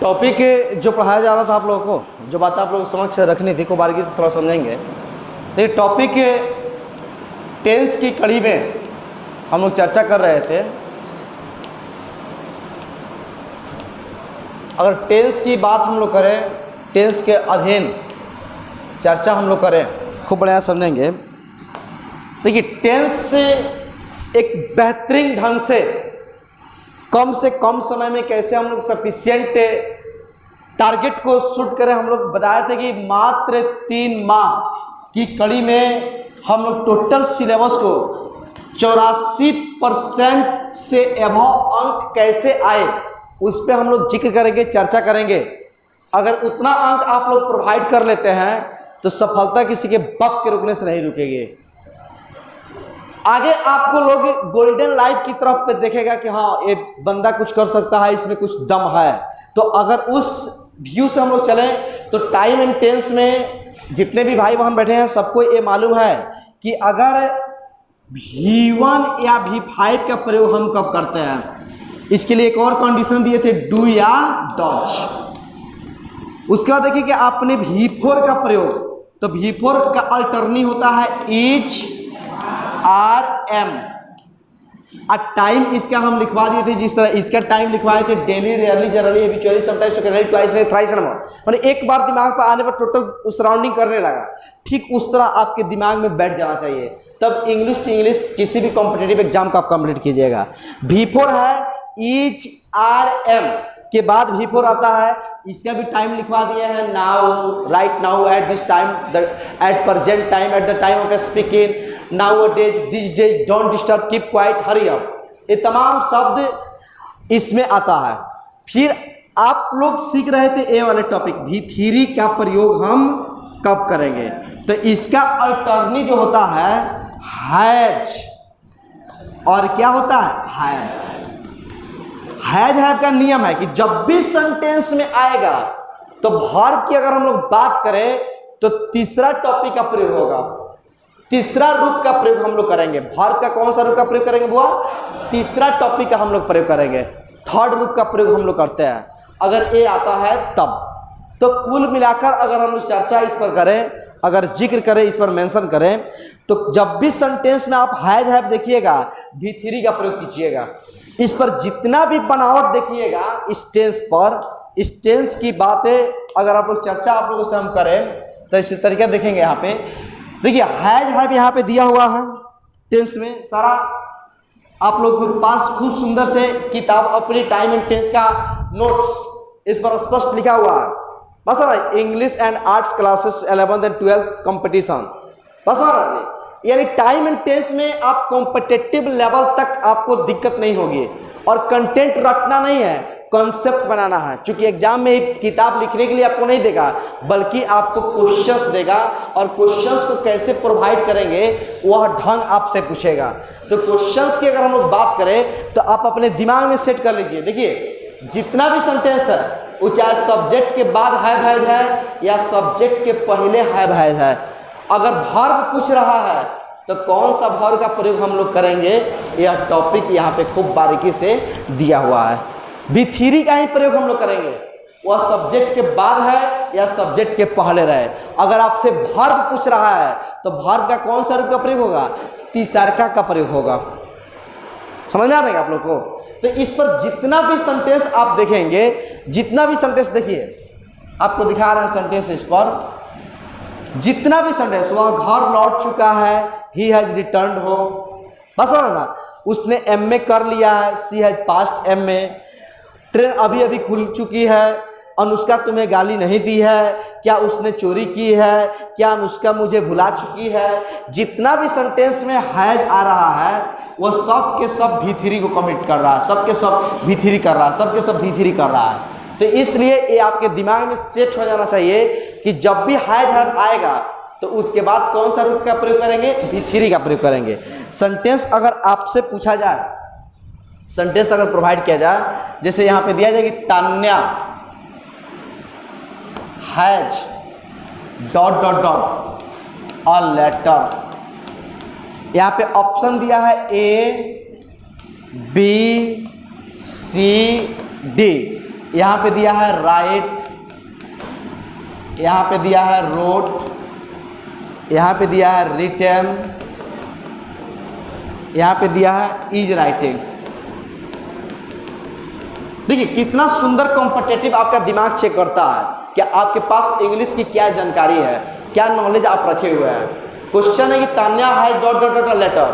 Topic जो पढ़ाया जा रहा था आप लोगों को, जो बातें आप लोगों को समक्ष रखनी थी, को बारीकी से थोड़ा समझेंगे। तो ये टॉपिक टेंस की कड़ी में हम लोग चर्चा कर रहे थे। अगर टेंस की बात हम लोग करें, टेंस के अध्ययन चर्चा हम लोग करें, खूब बढ़िया समझेंगे। देखिए, टेंस से एक बेहतरीन ढंग से कम समय में कैसे हम लोग सफिशिएंट टारगेट को शूट करें, हम लोग बताए थे कि मात्र 3 माह की कड़ी में हम लोग टोटल सिलेबस को 84% से एबव अंक कैसे आए उस पर हम लोग जिक्र करेंगे, चर्चा करेंगे। अगर उतना अंक आप लोग प्रोवाइड कर लेते हैं तो सफलता किसी के बप के रुकने से नहीं रुकेगी। आगे आपको लोग गोल्डन लाइफ की तरफ पे देखेगा कि हाँ, ये बंदा कुछ कर सकता है, इसमें कुछ दम है। तो अगर उस व्यू से हम लोग चलें तो टाइम एंड टेंस में जितने भी भाई बहन बैठे हैं सबको ये मालूम है कि अगर V1 या V5 का प्रयोग हम कब करते हैं, इसके लिए एक और कंडीशन दिए थे, डू या डॉज। उसके बाद देखिए कि आपने V4 का प्रयोग, तो V4 का अल्टरनी होता है इज आर एम। और टाइम इसका हम लिखवा दिए थे, जिस तरह इसका टाइम लिखवाए थे daily, rarely, generally, habitually, sometimes, occasionally, twice, thrice and more. माने एक बार दिमाग पर आने पर टोटल सराउंडिंग करने लगा, ठीक उस तरह आपके दिमाग में बैठ जाना चाहिए। तब इंग्लिश टू इंग्लिश किसी भी कॉम्पिटिटिव एग्जाम को आप कंप्लीट कीजिएगा। V4 है इज आर एम के बाद V4 आता है, इसका भी टाइम लिखवा दिया है, now, right now, at this time, at present time, at the time of speaking, nowadays, these days, don't disturb, keep quiet, hurry up। ये तमाम शब्द इसमें आता है। फिर आप लोग सीख रहे थे ए वाले टॉपिक, V3 का प्रयोग हम कब करेंगे। तो इसका अल्टरनी जो होता है हैज, और क्या होता है हैज का नियम है कि जब भी सेंटेंस में आएगा तो वर्ब की अगर हम लोग बात करें तो तीसरा टॉपिक का प्रयोग होगा, तीसरा रूप का प्रयोग हम लोग करेंगे। वर्ब का कौन सा रूप का प्रयोग करेंगे बुआ? तीसरा टॉपिक का हम लोग प्रयोग करेंगे। थर्ड रूप का प्रयोग हम लोग करते हैं अगर ए आता है तब। तो कुल मिलाकर अगर हम लोग चर्चा इस पर करें, अगर जिक्र करें, इस पर मेंशन करें, तो जब भी सेंटेंस में आप हैव देखिएगा V3 का प्रयोग कीजिएगा। इस पर जितना भी बनावट देखिएगा इस टेंस पर, इस टेंस की बातें अगर आप लोग चर्चा आप लोगों से हम करें तो इसी तरीके देखेंगे। यहाँ पे देखिए हैव यहाँ पे दिया हुआ है टेंस में सारा, आप लोग के पास खूब सुंदर से किताब अपनी टाइम एंड टेंस का नोट्स इस पर स्पष्ट लिखा हुआ है। बस ना, English and arts classes 11th and 12th competition, बस ना, यानी टाइम एंड टेंस में आप कॉम्पिटिटिव लेवल तक आपको दिक्कत नहीं होगी। और कंटेंट रटना नहीं है, कॉन्सेप्ट बनाना है। क्योंकि एग्जाम में किताब लिखने के लिए आपको नहीं देगा, बल्कि आपको क्वेश्चंस देगा, और क्वेश्चंस को कैसे प्रोवाइड करेंगे वह ढंग आपसे पूछेगा। तो क्वेश्चंस की अगर हम लोग बात करें तो आप अपने दिमाग में सेट कर लीजिए। देखिए, जितना भी सेंटेंस है वो चाहे सब्जेक्ट के बाद हैव है या सब्जेक्ट के पहले हैव है, अगर वर्ब पूछ रहा है तो कौन सा वर्ब का प्रयोग हम लोग करेंगे, यह टॉपिक यहाँ पे खूब बारीकी से दिया हुआ है। V3 का ही प्रयोग हम लोग करेंगे, वह सब्जेक्ट के बाद है या सब्जेक्ट के पहले रहे। अगर आपसे वर्ब पूछ रहा है तो वर्ब का कौन सा रूप का प्रयोग होगा? तीसरका का प्रयोग होगा। समझ में आ रहा है आप लोग को? तो इस पर जितना भी सेंटेंस आप देखेंगे, जितना भी सेंटेंस देखिए, आपको दिखा रहे हैं सेंटेंस, इस पर जितना भी सेंटेंस, वह घर लौट चुका है, ही हैज रिटर्न्ड हो, बस ना, उसने MA कर लिया है, सी हैज पास्ट MA, ट्रेन अभी अभी खुल चुकी है, अनुष्का तुम्हें गाली नहीं दी है, क्या उसने चोरी की है, क्या अनुष्का मुझे भुला चुकी है। जितना भी सेंटेंस में हैज आ रहा है वो सब के सब V3 को कमिट कर रहा है, सब के सब V3 कर रहा है, सब के सब V3 कर रहा है। तो इसलिए ये आपके दिमाग में सेट हो जाना चाहिए कि जब भी हैज आएगा तो उसके बाद कौन सा रूप का प्रयोग करेंगे? V3 का प्रयोग करेंगे। सेंटेंस अगर आपसे पूछा जाए, सेंटेंस अगर प्रोवाइड किया जाए, जैसे यहाँ पे दिया जाए कि Tanya has dot dot dot a letter, यहाँ पे ऑप्शन दिया है A B C D, यहाँ पे दिया है राइट, यहाँ पे दिया है रोट, यहाँ पे दिया है रिटर्न, यहाँ पे दिया है इज राइटिंग। देखिए कितना सुंदर कॉम्पिटिटिव आपका दिमाग चेक करता है कि आपके पास इंग्लिश की क्या जानकारी है, क्या नॉलेज आप रखे हुए हैं। क्वेश्चन है कि तान्या है डॉट डॉट डॉट लेटर,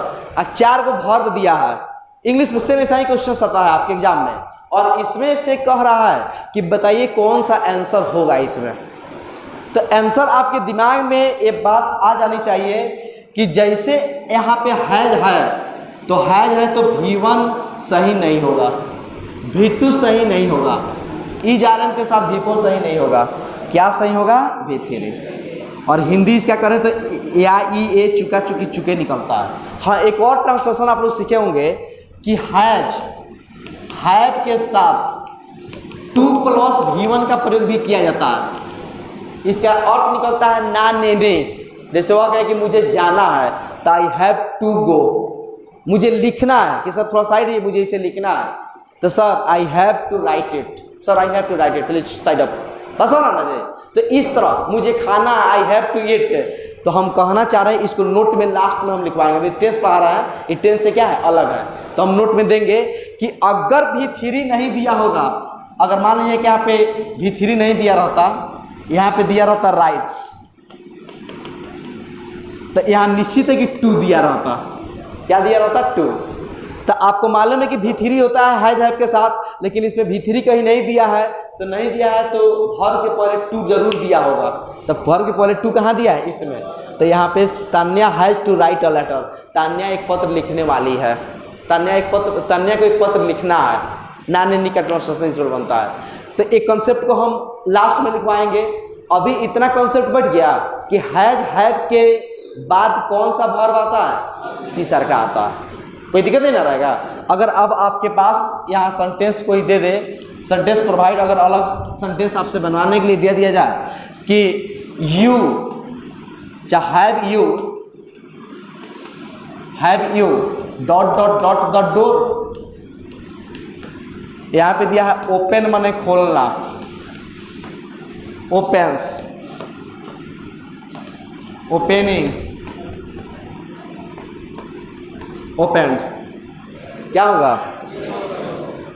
4 को वर्ब दिया है। इंग्लिश में सेम ऐसा ही क्वेश्चन आता है आपके एग्जाम में, और इसमें से कह रहा है कि बताइए कौन सा आंसर होगा इसमें। तो आंसर आपके दिमाग में ये बात आ जानी चाहिए कि जैसे यहाँ पे हैज है तो हैज है तो V1 सही नहीं होगा, V2 सही नहीं होगा, इज आर एम के साथ V4 सही नहीं होगा, क्या सही होगा V3। और हिंदी इसका करें तो या ई ए चुका चुकी चुके निकलता है। हाँ एक और ट्रांसलेशन आप लोग सीखे होंगे कि हैज हैव के साथ 2 + V1 का प्रयोग भी किया जाता है। इसका अर्थ निकलता है ना ने। जैसे वह कहे कि मुझे जाना है तो आई हैव टू गो, मुझे लिखना है कि सर थोड़ा साइड है, मुझे इसे लिखना है तो sir I have to write it, sir I have to write it, please side up, बस हो ना जी। तो इस तरह मुझे खाना है आई हैव टू ईट, तो हम कहना चाह रहे हैं इसको नोट में लास्ट में हम लिखवाएंगे। अभी टेंस पढ़ा रहा है, ये टेंस से क्या है अलग है, तो हम नोट में देंगे कि अगर V3 नहीं दिया होगा, अगर मान लीजिए कि यहाँ पे V3 नहीं दिया रहता, यहाँ पे दिया रहता राइट्स, तो यहाँ निश्चित है कि 2 दिया रहता। क्या दिया रहता 2। तो आपको मालूम है कि V3 होता है हैज हैव के साथ, लेकिन इसमें V3 कहीं नहीं दिया है, तो नहीं दिया है तो वर्ब के पहले 2 जरूर दिया होगा। तो वर्ब के पहले 2 कहाँ दिया है इसमें, तो यहाँ पे Tanya has to write a letter, Tanya एक पत्र लिखने वाली है, तान्या को एक पत्र लिखना है, नानी का ट्रांसलेशन इस पर बनता है। तो एक कॉन्सेप्ट को हम लास्ट में लिखवाएंगे। अभी इतना कॉन्सेप्ट बढ़ गया कि हैज हैव के बाद कौन सा वर्ब आता है, तीसरा का आता है, कोई दिक्कत नहीं ना रहेगा। अगर अब आपके पास यहाँ सेंटेंस कोई दे दे, सेंटेंस प्रोवाइड, अगर अलग सेंटेंस आपसे बनवाने के लिए दे दिया जाए कि you have U dot dot dot the door, यहाँ पे दिया है ओपन माने खोलना, ओपेंस, ओपनिंग, ओपेंड, क्या होगा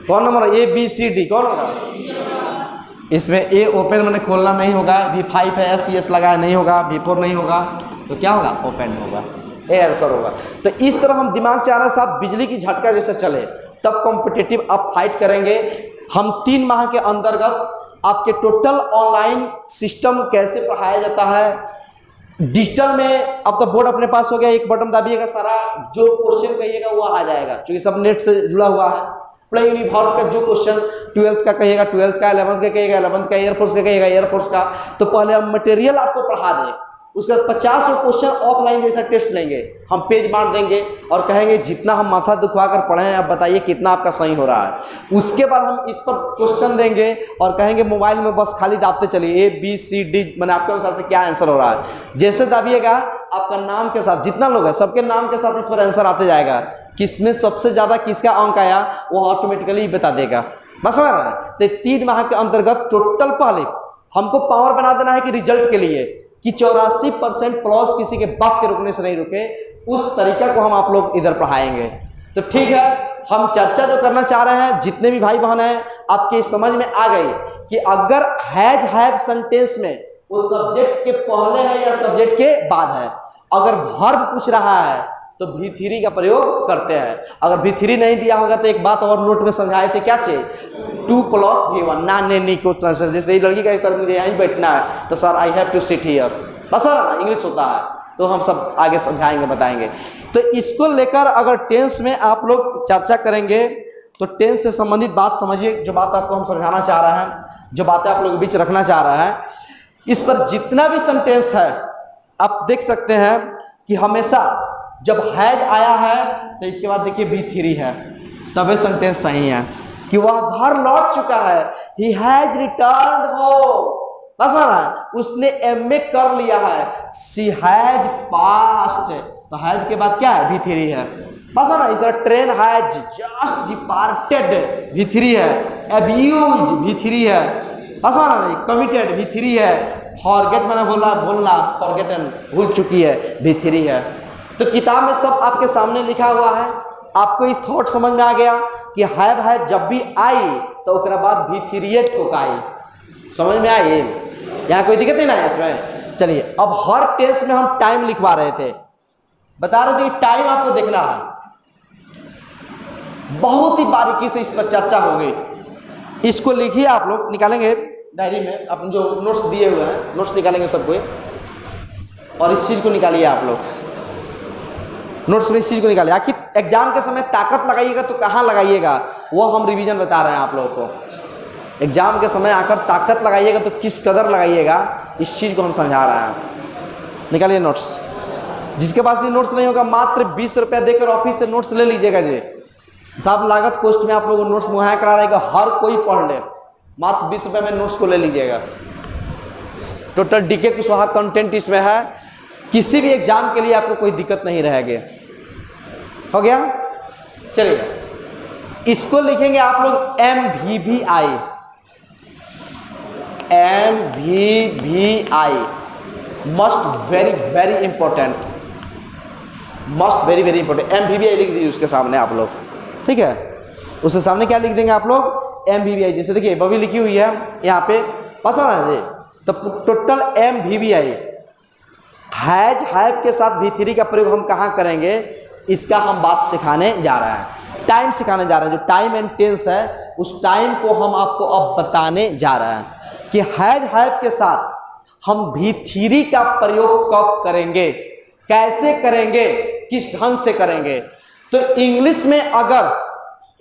कौन नंबर ABCD कौन होगा इसमें। ए ओपन माने खोलना नहीं होगा, V5 है SES लगा है नहीं होगा, V4 नहीं होगा, तो क्या होगा ओपन होगा, ए आंसर होगा। तो इस तरह हम दिमाग चाह रहे हैं साहब बिजली की झटका जैसे चले, तब कॉम्पिटिटिव आप फाइट करेंगे। हम 3 माह के अंतर्गत आपके टोटल ऑनलाइन सिस्टम कैसे पढ़ाया जाता है, डिजिटल में आपका बोर्ड अपने पास हो गया, एक बटन दाबिएगा सारा जो क्वेश्चन कहिएगा वो आ जाएगा, क्योंकि सब नेट से जुड़ा हुआ है। प्ले यूनिवर्स का जो क्वेश्चन 12th का कहिएगा 12th का, 11th का कहिएगा 11th का, एयरफोर्स का कहिएगा एयरफोर्स का, तो पहले हम मटेरियल आपको पढ़ा दें, उसके बाद 50 क्वेश्चन ऑफलाइन जैसा टेस्ट लेंगे, हम पेज बांट देंगे और कहेंगे जितना हम माथा दुखवा कर पढ़े हैं अब बताइए कितना आपका सही हो रहा है। उसके बाद हम इस पर क्वेश्चन देंगे और कहेंगे मोबाइल में बस खाली दाबते चलिए ABCD, मैंने आपके अनुसार से क्या आंसर हो रहा है। जैसे दाबिएगा आपका नाम के साथ, जितना लोग है सबके नाम के साथ इस पर आंसर आते जाएगा, किसमें सबसे ज़्यादा किसका अंक आया वो ऑटोमेटिकली बता देगा। बस समझ रहे हैं। तो 3 माह के अंतर्गत टोटल पहले हमको पावर बना देना है कि रिजल्ट के लिए कि 84% प्लस किसी के बाप के रुकने से नहीं रुके, उस तरीका को हम आप लोग इधर पढ़ाएंगे। तो ठीक है, हम चर्चा जो करना चाह रहे हैं, जितने भी भाई बहन हैं आपके समझ में आ गई कि अगर हैज हैव सेंटेंस में वो सब्जेक्ट के पहले है या सब्जेक्ट के बाद है। अगर वर्ब पूछ रहा है तो V3 का प्रयोग करते हैं। अगर V3 नहीं दिया होगा तो एक बात और नोट में समझाए थे, क्या चाहिए 2 + V1 ना ने को ट्रांसलेट। जैसे ये लड़की का सर मुझे यहीं बैठना है तो sir I have to sit here, बस इंग्लिश होता है, तो हम सब आगे समझाएंगे बताएंगे। तो इसको लेकर अगर टेंस में आप लोग चर्चा करेंगे तो टेंस से संबंधित बात समझिए, जो बात आपको हम समझाना चाह रहे हैं, जो बातें आप लोगों के बीच रखना चाह रहे हैं, इस पर जितना भी सेंटेंस है आप देख सकते हैं कि हमेशा जब हैज आया है तो इसके बाद देखिए V3 है, तब सेंटेंस सही है कि वह घर लौट चुका है। ही हैज रिटर्न होम, बस उसने MA कर लिया है। सी हैज पास्ट, तो हैज के बाद क्या है V3 है, बस ना। इस तरह train has just departed V3 है। अब्यूज V3 है, आसान नहीं, कमिटेड V3 है, फॉरगेट मैंने बोलना फॉरगेटन भूल चुकी है V3 है। तो किताब में सब आपके सामने लिखा हुआ है। आपको इस थॉट समझ में आ गया कि हैव है जब भी आई तो उसके बाद V3 ठोकाई। समझ में आई? यहाँ कोई दिक्कत नहीं ना है इसमें। चलिए अब हर टेंस में हम टाइम लिखवा रहे थे, बता रहे थे कि टाइम आपको देखना है। बहुत ही बारीकी से इस पर चर्चा हो गई। इसको लिखिए, आप लोग निकालेंगे डायरी में, अपन जो नोट्स दिए हुए हैं नोट्स निकालेंगे सबको, और इस चीज़ को निकालिए आप लोग नोट्स में, इस चीज़ को निकालिए। आखिर एग्जाम के समय ताकत लगाइएगा तो कहाँ लगाइएगा, वो हम रिवीजन बता रहे हैं आप लोगों को। एग्जाम के समय आकर ताकत लगाइएगा तो किस कदर लगाइएगा, इस चीज़ को हम समझा रहे हैं। निकालिए नोट्स। जिसके पास भी नोट्स नहीं होगा मात्र 20 रुपया देकर ऑफिस से नोट्स ले लीजिएगा जी। साहब लागत कोस्ट में आप लोगों को नोट्स मुहैया करा रहेगा, हर कोई पढ़ ले, मात्र 20 रुपये में नोट्स को ले लीजिएगा। टोटल डीके कुशवाहा कंटेंट इसमें है, किसी भी एग्जाम के लिए आपको कोई दिक्कत नहीं रहेगी। हो गया? चलिए इसको लिखेंगे आप लोग MVVI, MVVI must very very important, must very very important. MVVI लिख दीजिए उसके सामने आप लोग, ठीक है? उसके सामने क्या लिख देंगे आप लोग? MVVI। जैसे देखिए बवी लिखी हुई है यहाँ पे, पसंद है जी। तो टोटल MVVI हैज हैव के साथ V3 का प्रयोग हम कहाँ करेंगे, इसका हम बात सिखाने जा रहे हैं, टाइम सिखाने जा रहे हैं। जो टाइम एंड टेंस है उस टाइम को हम आपको अब बताने जा रहे हैं कि हैज हैव के साथ हम V3 का प्रयोग कब करेंगे, कैसे करेंगे, किस ढंग से करेंगे। तो इंग्लिश में अगर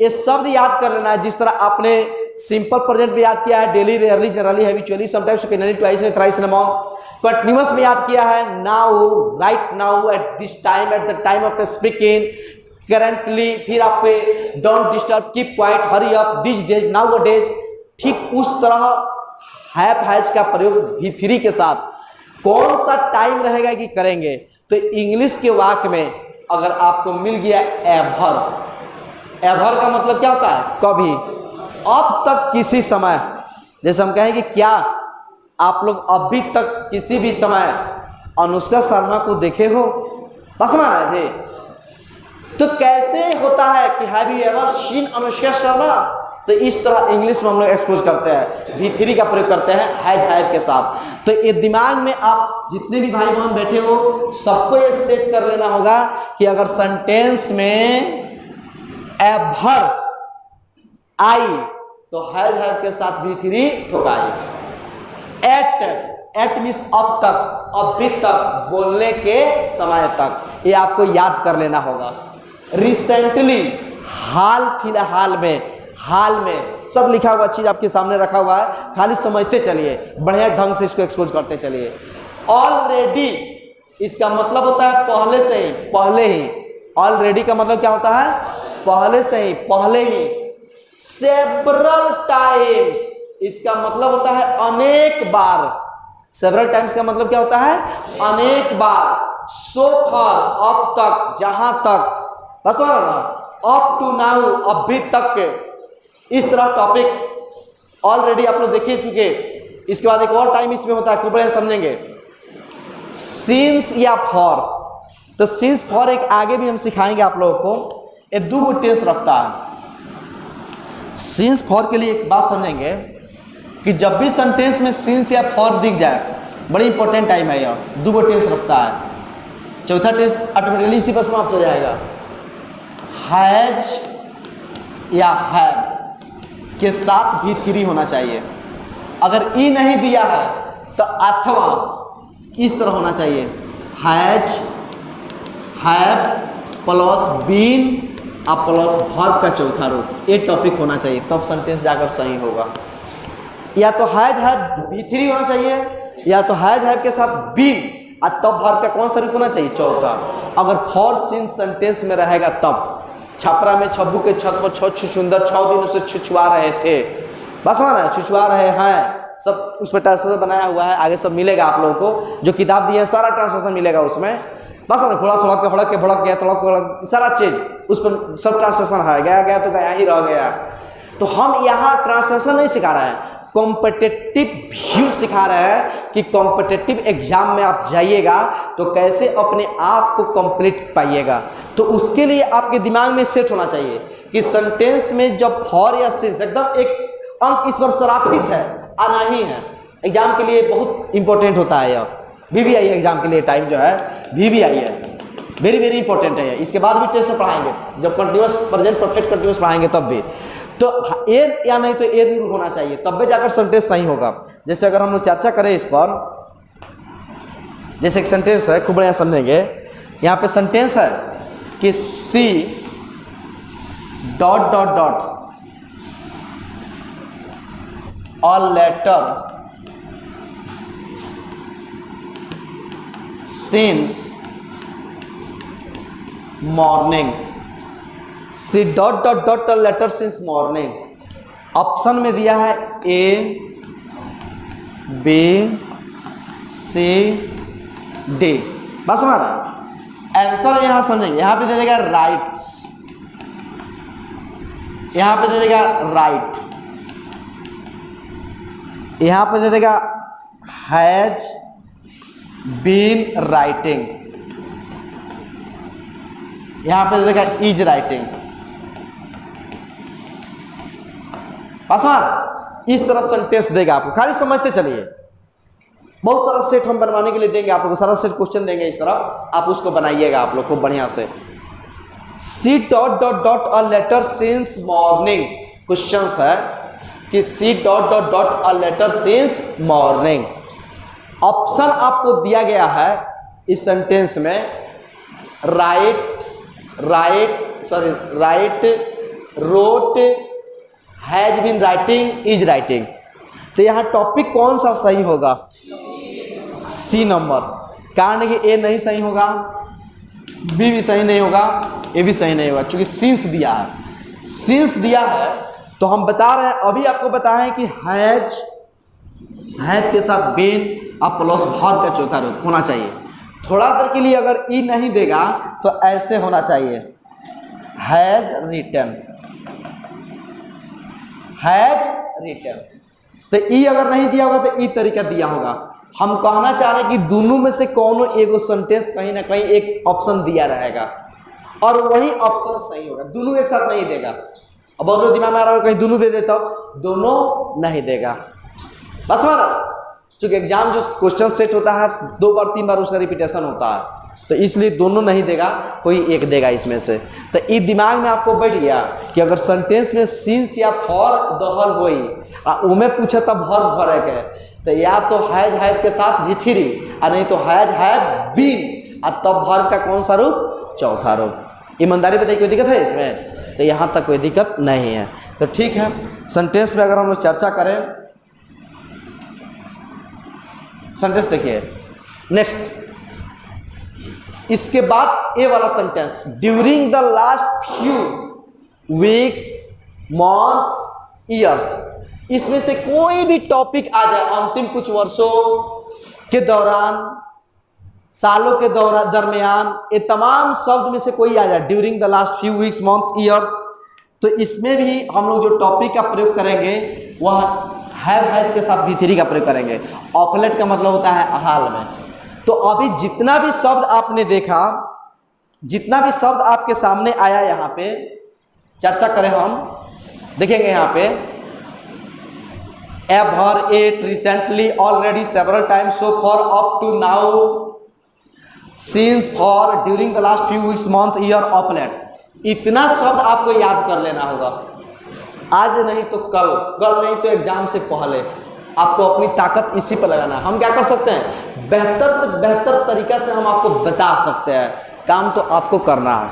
ये शब्द याद कर लेना है, जिस तरह आपने सिंपल प्रेजेंट में याद किया है, daily, rarely, generally, habitually, sometimes, occasionally, twice and thrice in a month. Continuous में याद किया है now, right now, at this time, at the time of speaking, currently, फिर आप पे don't disturb, keep quiet, hurry up, this days, now days. ठीक उस तरह हैव हैज का प्रयोग V3 के साथ कौन सा टाइम रहेगा कि करेंगे। तो इंग्लिश के वाक्य में अगर आपको मिल गया एवर, एवर का मतलब क्या होता है? कभी, अब तक, किसी समय। जैसे हम कहें कि क्या आप लोग अभी तक किसी भी समय अनुष्का शर्मा को देखे हो, बस माना जी। तो कैसे होता है कि have you ever seen Anushka Sharma, तो इस तरह इंग्लिश में हम लोग एक्सपोज करते हैं, V3 का प्रयोग करते हैं हैज हैव के साथ। तो ये दिमाग में आप जितने भी भाई बहन बैठे हो सबको ये सेट कर लेना होगा कि अगर सेंटेंस में एवर आई तो हैज हैव के साथ V3 ठोकाई। एट मीन्स अब तक, अभी तक, बोलने के समय तक, ये आपको याद कर लेना होगा। रिसेंटली, हाल फिलहाल में, हाल में, सब लिखा हुआ चीज आपके सामने रखा हुआ है, खाली समझते चलिए, बढ़िया ढंग से इसको एक्सपोज करते चलिए। ऑलरेडी इसका मतलब होता है पहले से ही, पहले ही। ऑलरेडी का मतलब क्या होता है? पहले से ही, पहले ही। सेवरल टाइम्स इसका मतलब होता है अनेक बार। सेवरल टाइम्स का मतलब क्या होता है? अनेक बार। सो फार, अब तक, जहां तक, बस ना, अप टू नाउ, अभी तक के। इस तरह टॉपिक ऑलरेडी आप लोग देख चुके। इसके बाद एक और टाइम इसमें होता है, खूब बढ़िया समझेंगे, सिंस या फॉर। तो सिंस फॉर एक आगे भी हम सिखाएंगे आप लोगों को, ये दो गो टेंस रखता है। सिंस फॉर के लिए एक बात समझेंगे कि जब भी सेंटेंस में सिंस या फॉर दिख जाए, बड़ी इंपॉर्टेंट टाइम है, यह दो गो टेंस रखता है। चौथा टेंस ऑटोमेटिकली इसी पर समाप्त हो जाएगा। हैज या हैव के साथ V3 होना चाहिए। अगर ई नहीं दिया है तो अथवा इस तरह होना चाहिए, हैज, हैव प्लस बीन और प्लस वर्ब का चौथा रूप, ये टॉपिक होना चाहिए, तब सेंटेंस जाकर सही होगा। या तो हैज हैव V3 होना चाहिए, या तो हैज हैव के साथ बीन और तब वर्ब का कौन सा रूप होना चाहिए? चौथा। अगर फॉर सिंस सेंटेंस में रहेगा तब। छपरा में छब्बू के छत पर छुछुंदर 6 दिन उसे छुछुआ रहे थे, बस ना, छुछुआ रहे हैं, सब उस पर ट्रांसलेशन बनाया हुआ है, आगे सब मिलेगा आप लोगों को। जो किताब दी है सारा ट्रांसलेशन मिलेगा उसमें, बस ना, घोड़ा सड़क के भड़क गया, तड़क सारा चीज उस पर सब ट्रांसलेशन है। गया गया तो गया ही रह गया। तो हम यहाँ ट्रांसलेशन नहीं सिखा रहे हैं, कॉम्पिटिटिव व्यू सिखा रहे हैं कि कॉम्पिटिटिव एग्जाम में आप जाइएगा तो कैसे अपने आप को कंप्लीट पाइएगा। तो उसके लिए आपके दिमाग में सेट होना चाहिए कि सेंटेंस में जब फॉर या सिंस एकदम एक अंक इस बार सराफित है, आना ही है। एग्जाम के लिए बहुत इंपॉर्टेंट होता है यह, VVI एग्जाम के लिए टाइम जो है VVI है, वेरी वेरी इंपॉर्टेंट है। इसके बाद भी टेस्ट में पढ़ाएंगे, जब कंटिन्यूस प्रेजेंट परफेक्ट कंटिन्यूस पढ़ाएंगे तब भी। तो एर या नहीं तो एर रूल होना चाहिए, तब भी जाकर सेंटेंस सही होगा। जैसे अगर हम लोग चर्चा करें इस पर, जैसे एक सेंटेंस है, खूब बढ़िया समझेंगे। यहाँ पे सेंटेंस है कि C dot dot dot all letter since morning, C dot dot dot letter since morning. Option में दिया है A B C D, बस हमारा आंसर यहाँ समझेंगे। यहाँ पे दे देगा राइट्स, यहाँ पे दे देगा राइट, यहाँ पे दे देगा हैज बीन राइटिंग, यहाँ पे देखा इज राइटिंग। आसान, इस तरह सेंटेंस देगा आपको, खाली समझते चलिए। बहुत सारा सेट हम बनवाने के लिए देंगे आप लोग को, सारा सेट क्वेश्चन देंगे इस तरह, आप उसको बनाइएगा आप लोग को बढ़िया से। C dot dot dot a letter since morning, question है कि C dot dot dot a letter since morning. Option आपको दिया गया है इस सेंटेंस में write, wrote, has been writing, is writing. तो यहाँ टॉपिक कौन सा सही होगा? C number. कारण कि ए नहीं सही होगा, बी भी सही नहीं होगा, ए भी सही नहीं होगा, क्योंकि सिंस दिया है। सिंस दिया है तो हम बता रहे हैं, अभी आपको बताएं कि हैज के साथ बीन अब प्लस वर्ब का चौथा रूप होना चाहिए। थोड़ा देर के लिए अगर ई नहीं देगा तो ऐसे होना चाहिए, हैज रिटन, हैज रिटन। तो ई अगर नहीं दिया होगा तो ई तरीका दिया होगा। हम कहना चाह रहे हैं कि दोनों में से कौन एगो सेंटेंस कहीं ना कहीं एक ऑप्शन दिया रहेगा और वही ऑप्शन सही होगा, दोनों एक साथ नहीं देगा। अब बहुत लोग दिमाग में आ रहा होगा कहीं दोनों दे देता, दोनों नहीं देगा। बस माना, चूंकि एग्जाम जो क्वेश्चन सेट होता है 2 बार 3 बार उसका रिपीटेशन होता है, तो इसलिए दोनों नहीं देगा, कोई एक देगा इसमें से। तो ये दिमाग में आपको बैठ गया कि अगर सेंटेंस में सिंस या फॉर दहल होई आ उमें पूछे तब वर्ब फर्क है, तो या तो हैज हैव के साथ भी थ्री और नहीं तो हैज हैव बीन और तब वर्ब का कौन सा रूप? चौथा रूप। ईमानदारी बताइए कोई दिक्कत है इसमें? तो यहाँ तक कोई दिक्कत नहीं है। तो ठीक है, सेंटेंस में अगर हम लोग चर्चा करें, सेंटेंस देखिए नेक्स्ट, इसके बाद ए वाला sentence, during the last few weeks months years. इसमें से कोई भी टॉपिक आ जाए, अंतिम कुछ वर्षों के दौरान, सालों के दरमियान, ये तमाम शब्द में से कोई आ जाए, during the last few weeks months years, तो इसमें भी हम लोग जो टॉपिक का प्रयोग करेंगे वह हैज के साथ भी3 का प्रयोग करेंगे। ऑपलेट का मतलब होता है हाल में। तो अभी जितना भी शब्द आपने देखा, जितना भी शब्द आपके सामने आया, यहाँ पे चर्चा करें हम, देखेंगे यहाँ पे ever, yet, recently, already, several times, so far, up to, now, since, for, during the last few weeks month year, of late. इतना शब्द आपको याद कर लेना होगा, आज नहीं तो कल, कल नहीं तो एग्जाम से पहले। आपको अपनी ताकत इसी पर लगाना है। हम क्या कर सकते हैं? बेहतर से बेहतर तरीका से हम आपको बता सकते हैं, काम तो आपको करना है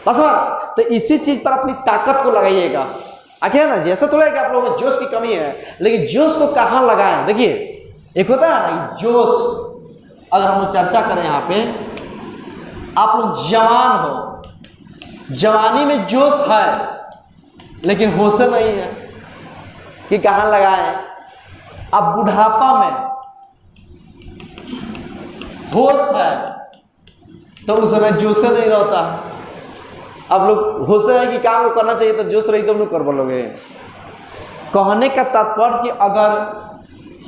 बस। तो इसी चीज पर अपनी ताकत को लगाइएगा। आखिर ना, जैसा थोड़ा है कि आप लोगों में जोश की कमी है, लेकिन जोश को कहाँ लगाएं? देखिए, एक होता है ना जोश, अगर हम लोग चर्चा करें यहाँ पे, आप लोग जवान हो, जवानी में जोश है लेकिन होश नहीं है कि कहाँ लगाएं। अब बुढ़ापा में होश है तो उस समय जोश नहीं रहता है। अब लोग होश है कि काम को करना चाहिए तो जोश रही तो हम लोग कर बोलोगे, कहने का तात्पर्य कि अगर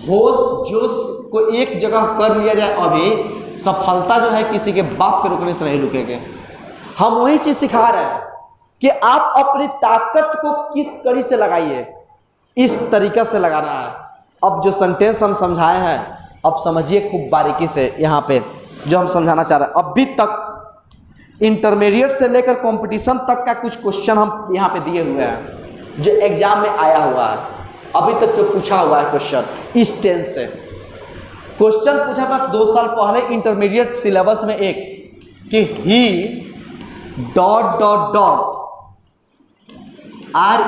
होश जोश को एक जगह कर लिया जाए, अभी सफलता जो है किसी के बाप के रुकने से नहीं रुकेगे। हम वही चीज सिखा रहे हैं कि आप अपनी ताकत को किस कड़ी से लगाइए, इस तरीका से लगाना है। अब जो सेंटेंस हम समझाए हैं, अब समझिए खूब बारीकी से यहाँ पे जो हम समझाना चाह रहे हैं। अभी तक इंटरमीडिएट से लेकर कंपटीशन तक का कुछ क्वेश्चन हम यहाँ पे दिए हुए हैं जो एग्जाम में आया हुआ है, अभी तक जो पूछा हुआ है क्वेश्चन इस टेंस से। क्वेश्चन पूछा था 2 साल पहले इंटरमीडिएट सिलेबस में एक, कि he dot dot dot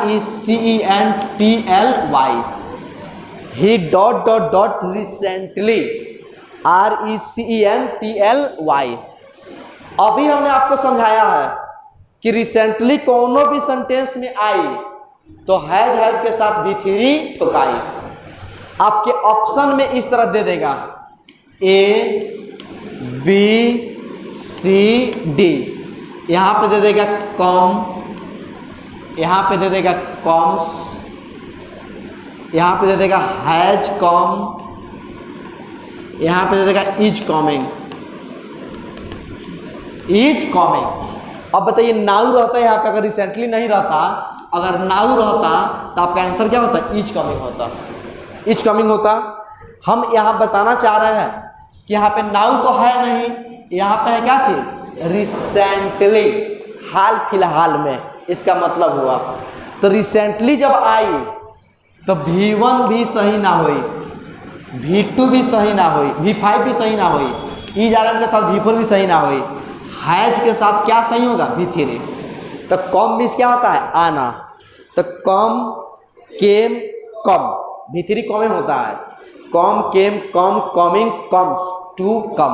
RECENTLY, he dot dot dot recently RECENTLY। अभी हमने आपको समझाया है कि रिसेंटली कोनो भी सेंटेंस में आई तो हैज के साथ भी3 ठुकाई। आपके ऑप्शन में इस तरह दे देगा ABCD, यहाँ पे दे देगा कम, यहाँ पे दे देगा कॉम्स, यहाँ पे दे देगा हैज कम, यहाँ पे दे देगा इज कमिंग, इज कमिंग। अब बताइए नाउ रहता है यहाँ पे, अगर रिसेंटली नहीं रहता, अगर नाउ रहता तो आपका आंसर क्या होता? इज कमिंग होता, इज कमिंग होता। हम यहाँ बताना चाह रहे हैं कि यहाँ पे नाउ तो है नहीं, यहाँ पे है क्या चीज? रिसेंटली, हाल फिलहाल में, इसका मतलब हुआ। तो रिसेंटली जब आई तो V1 भी सही ना हुई, V2 भी सही ना हुई, V5 भी सही ना हुई, इज आरएम के साथ V4 भी सही ना हुई, हैज के साथ क्या सही होगा? V3। तो कम मीन्स क्या होता है? आना। तो कम, केम, कम, V3 कम होता है। कम, केम, कम, कमिंग, कम्स, टू कम।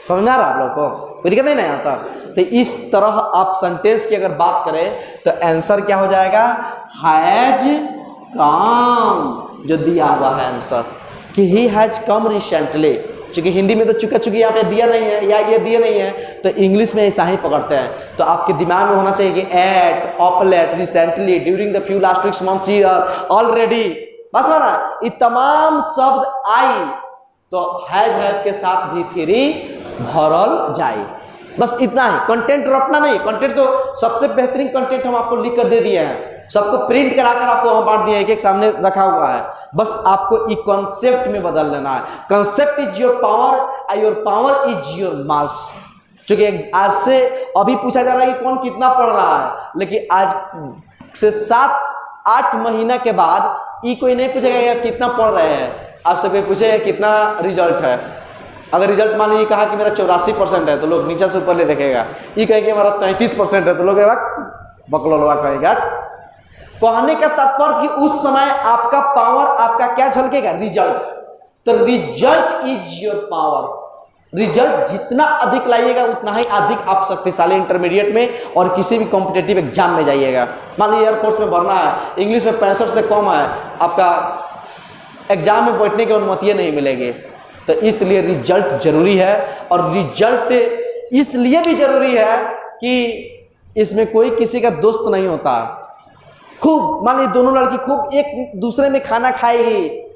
समझ में आ रहा है आप लोग को? कोई दिक्कत नहीं आता? तो इस तरह आप सेंटेंस की अगर बात करें तो आंसर क्या हो जाएगा? हैज कम, जो दिया हुआ है आंसर कि ही हैज कम रिसेंटली। चूंकि हिंदी में तो चुका चुकी यहाँ पे दिया नहीं है या ये दिया नहीं है, तो इंग्लिश में ऐसा ही पकड़ते हैं। तो आपके दिमाग में होना चाहिए कि at, of late, recently, during the few last weeks, months, year, already, बस हो रहा है। ये तमाम शब्द आई तो हैज के साथ V3 भरल जाए, बस इतना ही। कंटेंट रटना नहीं, कंटेंट तो सबसे बेहतरीन कंटेंट हम आपको लिख कर दे दिए हैं, सबको प्रिंट कराकर आपको हम बांट दिए, एक एक सामने रखा हुआ है। बस आपको ये कॉन्सेप्ट में बदल लेना है। Concept is your power and your power is your marks. क्योंकि आज से अभी पूछा जा रहा है कि कौन कितना पढ़ रहा है, लेकिन आज से 7-8 महीना के बाद ये कोई नहीं पूछेगा कि आप कितना पढ़ रहे हैं, आपसे कोई पूछेगा कितना रिजल्ट है। अगर रिजल्ट मान लीजिए कहा कि मेरा 84% है तो लोग नीचे से ऊपर ले देखेगा, ये कहेंगे हमारा 33% है तो लोग बकलोलवा कहेगा। कहने का तात्पर्य कि उस समय आपका पावर, आपका क्या झलकेगा? रिजल्ट। तो result is your power. Result जितना अधिक लाइएगा उतना ही अधिक आप शक्तिशाली इंटरमीडिएट में और किसी भी कॉम्पिटेटिव एग्जाम में जाइएगा। मान लीजिए एयरफोर्स में भरना है, इंग्लिश में 65 से कम है, आपका एग्जाम में बैठने की अनुमति नहीं मिलेगी। तो इसलिए रिजल्ट जरूरी है, और रिजल्ट इसलिए भी जरूरी है कि इसमें कोई किसी का दोस्त नहीं होता। खूब मान लीजिए दोनों लड़की खूब एक दूसरे में खाना खाएगी,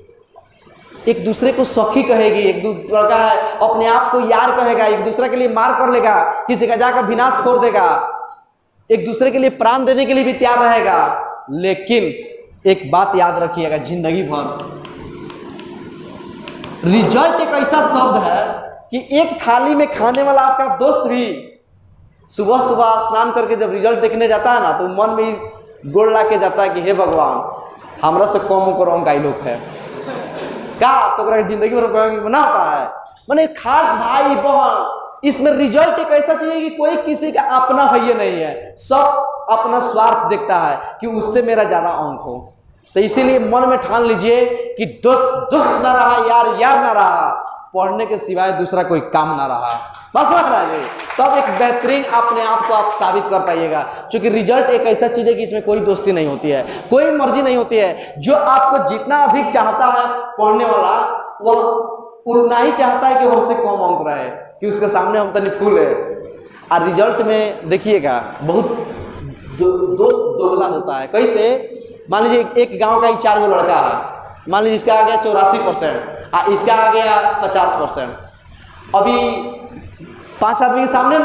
एक दूसरे को सखी कहेगी, एक लड़का है अपने आप को यार कहेगा, एक दूसरे के लिए मार कर लेगा, किसी का जाकर विनाश फोड़ देगा, एक दूसरे के लिए प्राण देने के लिए भी तैयार रहेगा। लेकिन एक बात याद रखिएगा जिंदगी भर, रिजल्ट एक ऐसा शब्द है कि एक थाली में खाने वाला आपका दोस्त भी सुबह सुबह स्नान करके जब रिजल्ट देखने जाता है ना, तो मन में गोड़ ला के जाता है कि हे भगवान हमरा से कम करो का लोग है का, तो जिंदगी भर बना होता है। मैंने खास भाई बहन, इसमें रिजल्ट एक ऐसा चाहिए कि कोई किसी का अपना है नहीं है, सब अपना स्वार्थ देखता है कि उससे मेरा ज्यादा अंक हो। तो इसीलिए मन में ठान लीजिए कि दोस्त दोस्त ना रहा, यार यार ना रहा, पढ़ने के सिवाय दूसरा कोई काम ना रहा, बस महाराज तब एक बेहतरीन अपने आप को आप साबित कर पाइएगा। क्योंकि रिजल्ट एक ऐसा चीज है कि इसमें कोई दोस्ती नहीं होती है, कोई मर्जी नहीं होती है। जो आपको जितना अधिक चाहता है पढ़ने वाला, वह उतना ही चाहता है कि हमसे कम अंक रहे, कि उसके सामने हम तनी फूल है। और रिजल्ट में देखिएगा बहुत दोस्त दोगला होता है। कैसे? मान लीजिए एक गांव का ही 4 गो लड़का है, मान लीजिए इसका आ गया 84%, इसका आ गया 50%। अभी 5 आदमी के सामने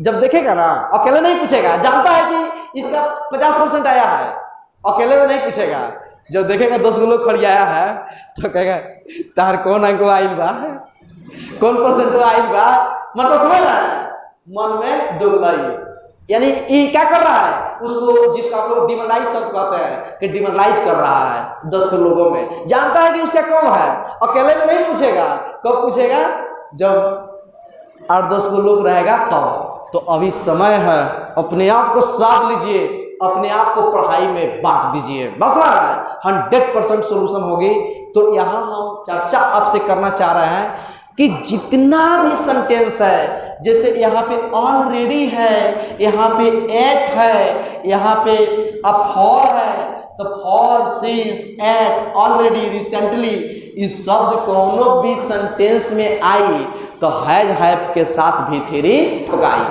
जब देखेगा ना, अकेले नहीं पूछेगा, जानता है कि इसका 50% आया है, अकेले में नहीं पूछेगा। जब देखेगा 10 गो लोग खड़ी आया है तो कहेगा तार कौन अंक आइल बा, कौन परसेंट आइल बा, मतलब समझ रहा है, मन में दुगलाई। यानी ये क्या कर रहा है, उसको जिसको आप लोग डिमोरलाइज सब कहते हैं कि डिमोरलाइज कर रहा है 10 लोगों में। जानता है कि उसका कम है, अकेले में नहीं पूछेगा। कब पूछेगा, जब 8-10 लोग रहेगा तब। तो अभी समय है, अपने आप को साध लीजिए, अपने आप को पढ़ाई में बांट दीजिए, बस 100% सोल्यूशन होगी। तो यहाँ हम चर्चा आपसे करना चाह रहे हैं कि जितना भी सेंटेंस है, जैसे यहाँ पे ऑलरेडी है, यहाँ पे एट है, यहाँ पे फॉर है, तो for, since, at, already, recently, इस शब्द कोनो भी सेंटेंस में आई तो हैज हैव के साथ भी थ्री लगाई।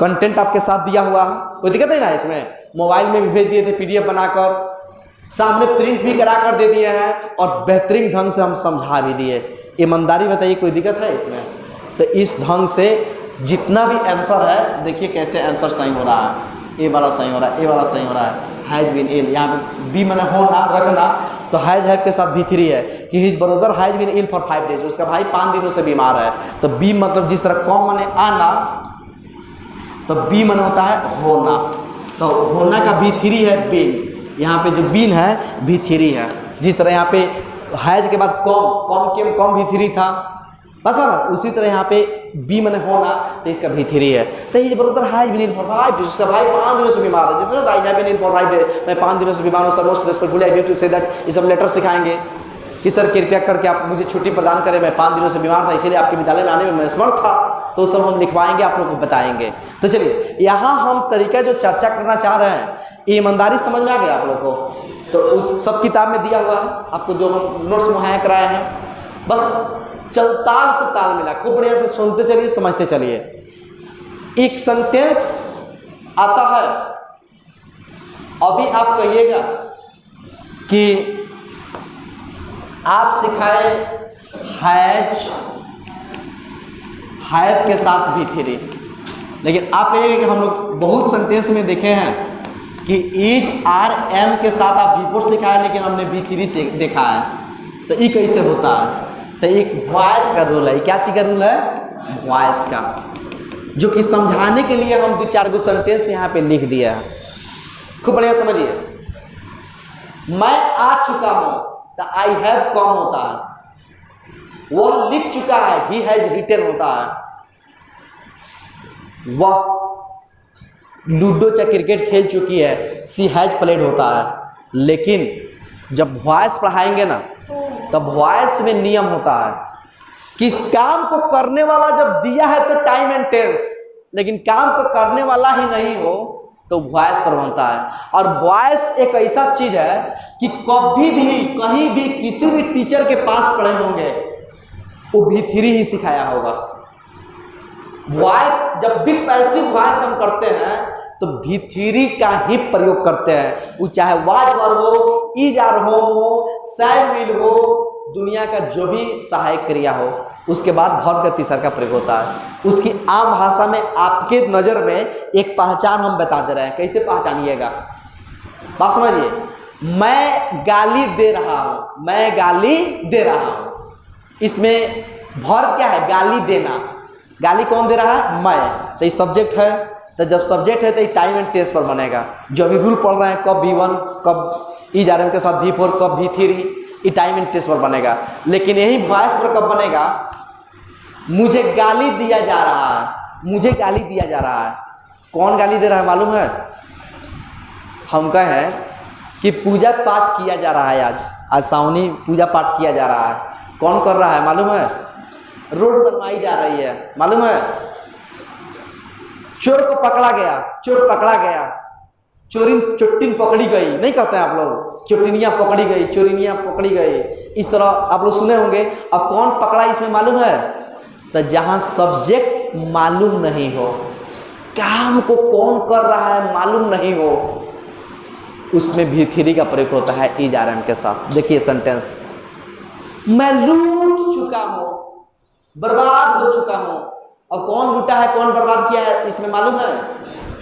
कंटेंट आपके साथ दिया हुआ है, कोई दिक्कत नहीं ना इसमें। मोबाइल में भी भेज दिए थे PDF बनाकर, सामने प्रिंट भी करा कर दे दिए हैं और बेहतरीन ढंग से हम समझा भी दिए। ईमानदारी बताइए, कोई दिक्कत है इसमें? तो इस ढंग से जितना भी आंसर है, देखिए कैसे आंसर सही हो रहा है। ए वाला सही हो रहा है, ए वाला सही हो रहा है, हैज बीन इल, यहाँ पे बी मैंने होना रखना, तो हैज हैव के साथ भी थ्री है कि his brother has been ill for 5 days, उसका भाई 5 दिनों से बीमार है। तो बी मतलब जिस तरह कॉम माने आना, तो बी मन होता है होना, तो होना का भी थ्री है बीन, यहाँ पे जो बीन है भी थ्री है। जिस तरह यहाँ पे हैज के बाद कॉम भी थ्री था, बस है ना, उसी तरह यहाँ पे बी मन होना, तो इसका भी थ्री है। तो ये brother has been ill for 5 days, उसका भाई 5 दिनों से बीमार है। जैसे I have been ill for 5 days, मैं 5 दिनों से बीमार हूँ, sir most respectfully I need to say that. ये सब लेटर सिखाएंगे कि सर कृपया करके आप मुझे छुट्टी प्रदान करें, मैं 5 दिनों से बीमार था, इसीलिए आपके विद्यालय में आने में मैं असमर्थ था। तो सब हम लिखवाएंगे, आप लोगों को बताएंगे। तो चलिए, यहाँ हम तरीका जो चर्चा करना चाह रहे हैं, ईमानदारी समझ में आ गया आप लोगों को? तो उस सब किताब में दिया हुआ है आपको, जो हम नोट्स मुहैया कराए हैं। बस ताल से ताल मिला, खूब बढ़िया से सुनते चलिए, समझते चलिए। एक सेंटेंस आता है, अभी आप कहिएगा कि आप सिखाए हैज हैव के साथ भी थ्री, लेकिन आप कहिएगा कि हम लोग बहुत सेंटेंस में देखे हैं कि इज, आर, एम के साथ आप बिफोर सिखाए, लेकिन हमने भी थ्री से देखा है। तो ये कैसे होता है? तो एक वॉइस का रूल है। क्या चीज़ का रूल है? वॉइस का, जो कि समझाने के लिए हम 2-4 गो सेंटेंस यहाँ पे लिख दिया है। खूब बढ़िया समझिए। मैं आ चुका हूँ, तो आई हैव कम होता है। वह लिख चुका है, ही हैज रिटन होता है। वह लूडो चाहे क्रिकेट खेल चुकी है, सी हैज प्लेड होता है। लेकिन जब वॉइस पढ़ाएंगे ना, तब वॉइस में नियम होता है कि इस काम को करने वाला जब दिया है तो टाइम एंड टेंस, लेकिन काम को करने वाला ही नहीं हो तो वॉइस पर बनता है। और वॉइस एक ऐसा चीज है कि कभी भी, कहीं भी, किसी भी टीचर के पास पढ़े होंगे, वो भी थ्री ही सिखाया होगा। वॉइस जब भी पैसिव वॉइस हम करते हैं तो भी थ्री का ही प्रयोग करते हैं। वो चाहे वाज वर्ब हो, इज आर होम हो, शैल विल हो, दुनिया का जो भी सहायक क्रिया हो, उसके बाद वर्ब का तीसरा का प्रयोग होता है। उसकी आम भाषा में आपके नज़र में एक पहचान हम बता दे रहे हैं। कैसे पहचानिएगा, बात समझिए। मैं गाली दे रहा हूँ, मैं गाली दे रहा हूँ, इसमें वर्ब क्या है? गाली देना। गाली कौन दे रहा है? मैं। तो ये सब्जेक्ट है, तो जब सब्जेक्ट है तो ये टाइम एंड टेंस पर बनेगा। जो अभी रूल पढ़ रहे हैं, कब V1, कब इज आर एम के साथ V4, कब V3, ये टाइम एंड टेंस पर बनेगा। लेकिन यही वॉइस पर कब बनेगा? मुझे गाली दिया जा रहा है, मुझे गाली दिया जा रहा है। कौन गाली दे रहा है मालूम है? हम कहें कि पूजा पाठ किया जा रहा है, आज सावनी पूजा पाठ किया जा रहा है। कौन कर रहा है मालूम है? रोड बनवाई जा रही है, मालूम है? चोर को पकड़ा गया, चोर पकड़ा गया, चोटिन पकड़ी गई, नहीं कहते हैं आप लोग? चोटिनियाँ पकड़ी गई, चोरिनियाँ पकड़ी गई, इस तरह आप लोग सुने होंगे। अब कौन पकड़ा इसमें मालूम है? तो जहाँ सब्जेक्ट मालूम नहीं हो, काम को कौन कर रहा है मालूम नहीं हो, उसमें V3 का प्रयोग होता है इज RM के साथ। देखिए सेंटेंस, मैं लूट चुका हूं, बर्बाद हो चुका हूं। अब कौन लूटा है कौन बर्बाद किया है इसमें मालूम है?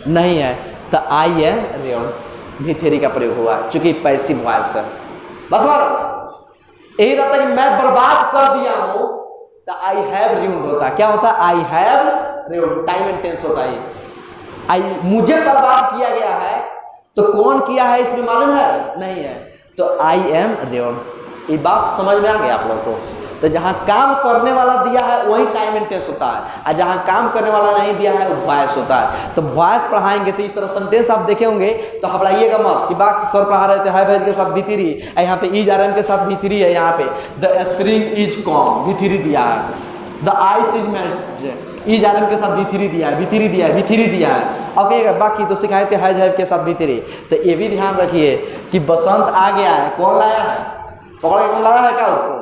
नहीं है। तो आई एम ruined V3 का प्रयोग हुआ है, चूंकि पैसिव वॉइस है। बस यही रहता है कि मैं बर्बाद कर दिया हूं, तो आई हैव ruined होता है। क्या होता है? I have ruined, time and tense होता है। आई, मुझे बर्बाद किया गया है, तो कौन किया है इसमें मालूम है? नहीं है। तो आई एम ruined। ये बात समझ में आ गया आप लोगों को? तो जहां काम करने वाला दिया है वही टाइम एंड टेंस होता है, और जहां काम करने वाला नहीं दिया है वो वॉइस होता है। तो वॉइस पढ़ाएंगे तो इस तरह सेंटेंस आप देखे होंगे तो घबराइएगा मत कि बात सर पढ़ा रहे थे हैव के साथ V3, यहाँ पे इज RM के साथ V3 है। यहाँ पे the spring is com V3 दिया है, the ice is melted is RM के साथ V3 दिया है, V3 दिया है, V3 दिया है। अब कहिएगा बाकी तो सिखाए थे हैव के साथ V3। तो ये भी ध्यान रखिए कि बसंत आ गया है, कौन लाया है? पकड़ के लाया है क्या उसको?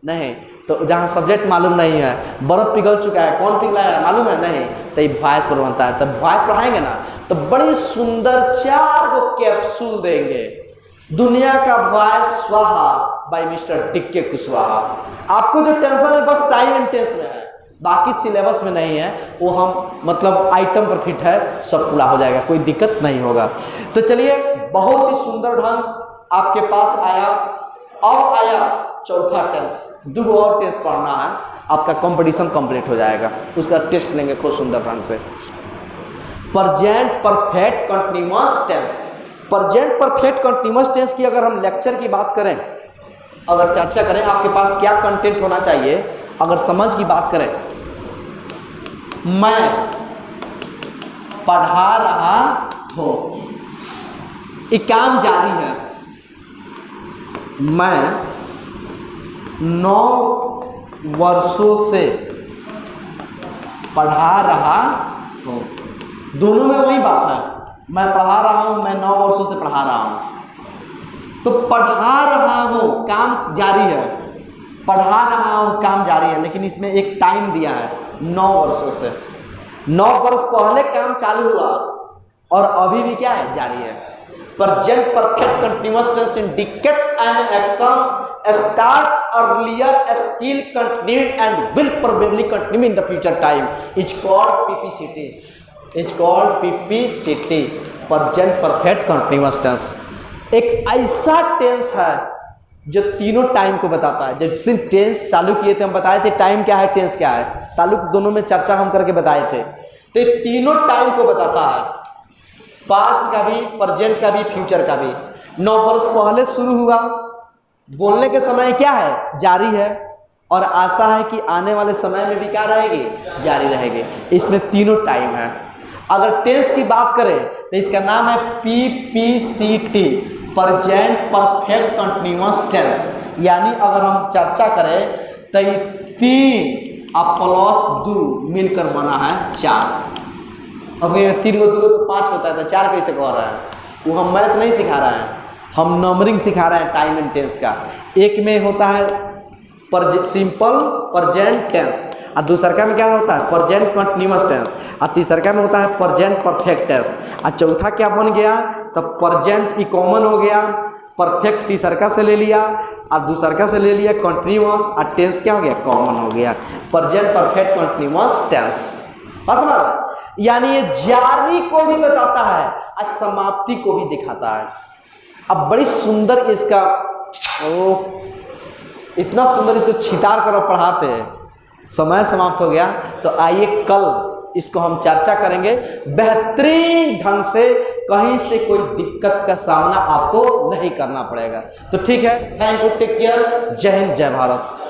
नहीं। तो जहाँ सब्जेक्ट मालूम नहीं है, बर्फ पिघल चुका है, कौन पिघलाया है मालूम है? नहीं। तो ये वॉइस पर बनता है। तब वॉइस पढ़ाएंगे ना तो बड़ी सुंदर 4 को कैप्सूल देंगे। दुनिया का वॉइस स्वाहा बाय मिस्टर टिक्के कुशवाहा। आपको जो टेंशन है बस टाइम एंड टेंस में है, बाकी सिलेबस में नहीं है। वो हम मतलब आइटम पर फिट है, सब पूरा हो जाएगा, कोई दिक्कत नहीं होगा। तो चलिए, बहुत ही सुंदर ढंग आपके पास आया। अब आया चौथा टेंस, 2 और टेंस पढ़ना है, आपका कंपटीशन कंप्लीट हो जाएगा। उसका टेस्ट लेंगे खूब सुंदर ढंग से। Present perfect continuous tense. Present perfect continuous tense की अगर हम लेक्चर की बात करें, अगर चर्चा करें, आपके पास क्या कंटेंट होना चाहिए, अगर समझ की बात करें, मैं पढ़ा रहा हूं, एक काम जारी है। मैं 9 वर्षों से पढ़ा रहा हूं। दोनों में वही बात है, मैं पढ़ा रहा हूं, मैं 9 वर्षों से पढ़ा रहा हूं। तो पढ़ा रहा हूं काम जारी है, पढ़ा रहा हूं काम जारी है, लेकिन इसमें एक टाइम दिया है 9 वर्षों से। 9 वर्ष पहले काम चालू हुआ और अभी भी क्या है? जारी है। Present perfect continuous tense indicates an action start earlier, still continued and will probably continue in the future time. It's called PPCT. It's called PPCT, present perfect continuous tense। एक ऐसा टेंस है जो तीनों टाइम को बताता है। जब जिस दिन टेंस चालू किए थे हम बताए थे टाइम क्या है, टेंस क्या है, ताल्लुक दोनों में चर्चा हम करके बताए थे। तो ये तीनों टाइम को बताता है, पास्ट का भी, प्रेजेंट का भी, फ्यूचर का भी। 9 वर्ष पहले शुरू हुआ, बोलने के समय क्या है? जारी है, और आशा है कि आने वाले समय में भी क्या रहेगी? जारी रहेगी। इसमें तीनों टाइम है। अगर टेंस की बात करें तो इसका नाम है PPCT, present perfect continuous tense. यानी अगर हम चर्चा करें तो ये 3 और प्लस 2 मिलकर बना है 4। अब ये 3 को 2 को 5 होता है, तो 4 कैसे कह रहा है? वो हम मैथ नहीं सिखा रहे हैं, हम नंबरिंग सिखा रहे हैं टाइम एंड टेंस का। एक में होता है सिंपल प्रेजेंट टेंस, और दूसरा में क्या होता है? प्रेजेंट कंटीन्यूअस टेंस, और तीसरा में होता है प्रेजेंट परफेक्ट टेंस, और चौथा क्या बन गया? तो प्रेजेंट ही कॉमन हो गया, परफेक्ट तीसरा से ले लिया और दूसरा से ले लिया कंटीन्यूअस, और टेंस क्या हो गया? कॉमन हो गया, प्रेजेंट परफेक्ट कंटीन्यूअस टेंस। यानी ये जारी को भी बताता है और समाप्ति को भी दिखाता है। अब बड़ी सुंदर इसका इतना सुंदर इसको छितार कर पढ़ाते हैं। समय समाप्त हो गया, तो आइए कल इसको हम चर्चा करेंगे बेहतरीन ढंग से, कहीं से कोई दिक्कत का सामना आपको नहीं करना पड़ेगा। तो ठीक है, थैंक यू, टेक केयर, जय हिंद, जय भारत।